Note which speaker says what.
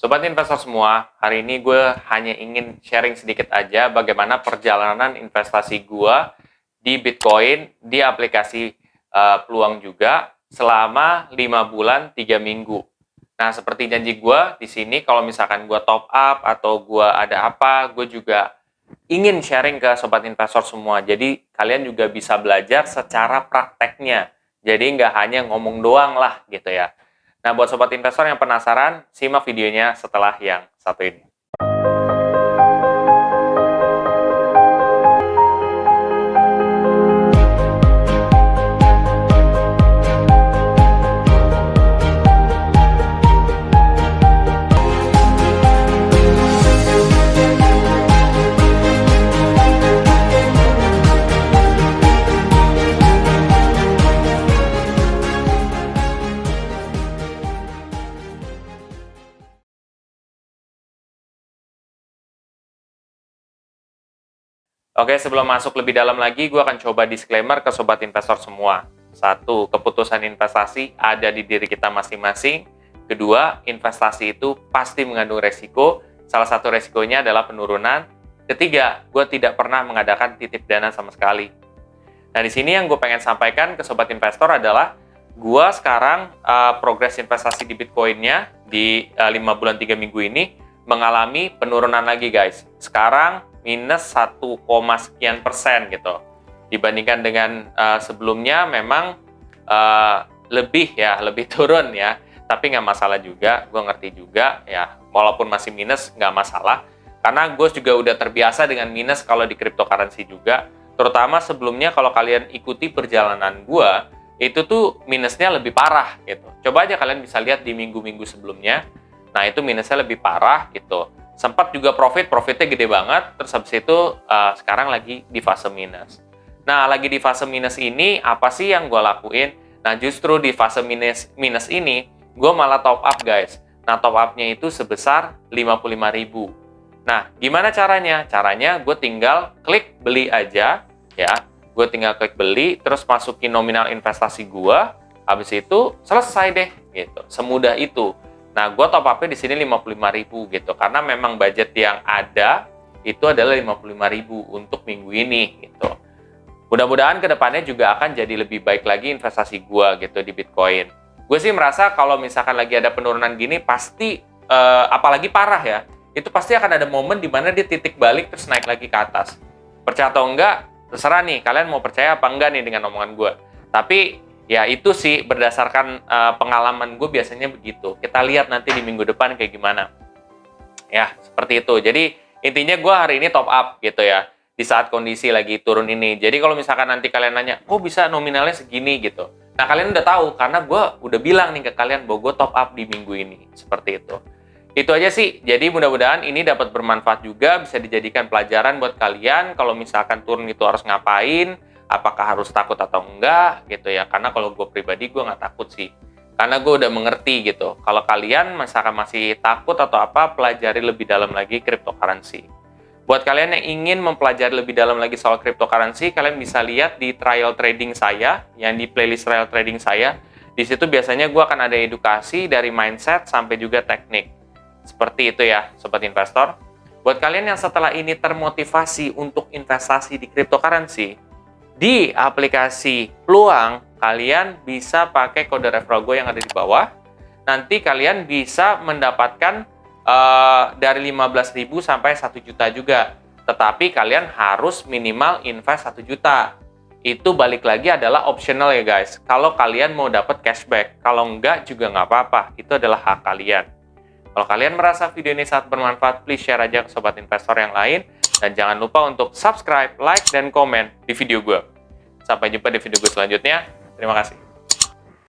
Speaker 1: Sobat investor semua, hari ini gue hanya ingin sharing sedikit aja bagaimana perjalanan investasi gue di Bitcoin, di aplikasi peluang juga selama 5 bulan 3 minggu. Nah, seperti janji gue di sini, kalau misalkan gue top up atau gue ada apa, gue juga ingin sharing ke sobat investor semua. Jadi, kalian juga bisa belajar secara prakteknya. Jadi, nggak hanya ngomong doang lah gitu ya. Nah, buat sobat investor yang penasaran, simak videonya setelah yang satu ini. Oke, sebelum masuk lebih dalam lagi, gue akan coba disclaimer ke sobat investor semua. Satu, keputusan investasi ada di diri kita masing-masing. Kedua, investasi itu pasti mengandung resiko. Salah satu resikonya adalah penurunan. Ketiga, gue tidak pernah mengadakan titip dana sama sekali. Nah, di sini yang gue pengen sampaikan ke sobat investor adalah gue sekarang progres investasi di Bitcoin-nya di 5 bulan 3 minggu ini mengalami penurunan lagi, guys. Sekarang minus 1, sekian persen gitu. Dibandingkan dengan sebelumnya memang lebih turun ya. Tapi nggak masalah juga, gue ngerti juga ya. Walaupun masih minus nggak masalah. Karena gue juga udah terbiasa dengan minus kalau di cryptocurrency juga. Terutama sebelumnya kalau kalian ikuti perjalanan gue, itu tuh minusnya lebih parah gitu. Coba aja kalian bisa lihat di minggu-minggu sebelumnya. Nah, itu minusnya lebih parah gitu. Sempat juga profitnya gede banget, terus habis itu sekarang lagi di fase minus. Nah, lagi di fase minus ini, apa sih yang gue lakuin? Nah, justru di fase minus ini, gue malah top up, guys. Nah, top up-nya itu sebesar 55.000. Nah, gimana caranya? Caranya gue tinggal klik beli aja, ya. Gue tinggal klik beli, terus masukin nominal investasi gue, habis itu selesai deh, gitu. Semudah itu. Nah, gue top up-nya di sini 55.000 gitu, karena memang budget yang ada itu adalah 55.000 untuk minggu ini gitu. Mudah-mudahan kedepannya juga akan jadi lebih baik lagi investasi gue gitu di Bitcoin. Gue sih merasa kalau misalkan lagi ada penurunan gini, pasti apalagi parah ya, itu pasti akan ada momen di mana dia titik balik terus naik lagi ke atas. Percaya atau enggak, terserah nih, kalian mau percaya apa enggak nih dengan omongan gue. Tapi ya itu sih berdasarkan pengalaman gue biasanya begitu. Kita lihat nanti di minggu depan kayak gimana. Ya, seperti itu. Jadi intinya gue hari ini top up gitu ya. Di saat kondisi lagi turun ini. Jadi kalau misalkan nanti kalian nanya, kok bisa nominalnya segini gitu. Nah, kalian udah tahu karena gue udah bilang nih ke kalian bahwa gue top up di minggu ini. Seperti itu. Itu aja sih. Jadi mudah-mudahan ini dapat bermanfaat juga. Bisa dijadikan pelajaran buat kalian. Kalau misalkan turun itu harus ngapain. Apakah harus takut atau enggak gitu ya, karena kalau gue pribadi gue nggak takut sih, karena gue udah mengerti gitu. Kalau kalian misalkan masih takut atau apa, pelajari lebih dalam lagi cryptocurrency. Buat kalian yang ingin mempelajari lebih dalam lagi soal cryptocurrency, kalian bisa lihat di trial trading saya, yang di playlist trial trading saya. Di situ biasanya gue akan ada edukasi dari mindset sampai juga teknik. Seperti itu ya, sobat investor. Buat kalian yang setelah ini termotivasi untuk investasi di cryptocurrency, di aplikasi peluang, kalian bisa pakai kode referral gue yang ada di bawah. Nanti kalian bisa mendapatkan dari 15.000 sampai 1 juta juga. Tetapi kalian harus minimal invest 1 juta. Itu balik lagi adalah optional ya guys. Kalau kalian mau dapat cashback, kalau enggak juga nggak apa-apa. Itu adalah hak kalian. Kalau kalian merasa video ini sangat bermanfaat, please share aja ke sobat investor yang lain. Dan jangan lupa untuk subscribe, like, dan komen di video gue. Sampai jumpa di video gue selanjutnya. Terima kasih.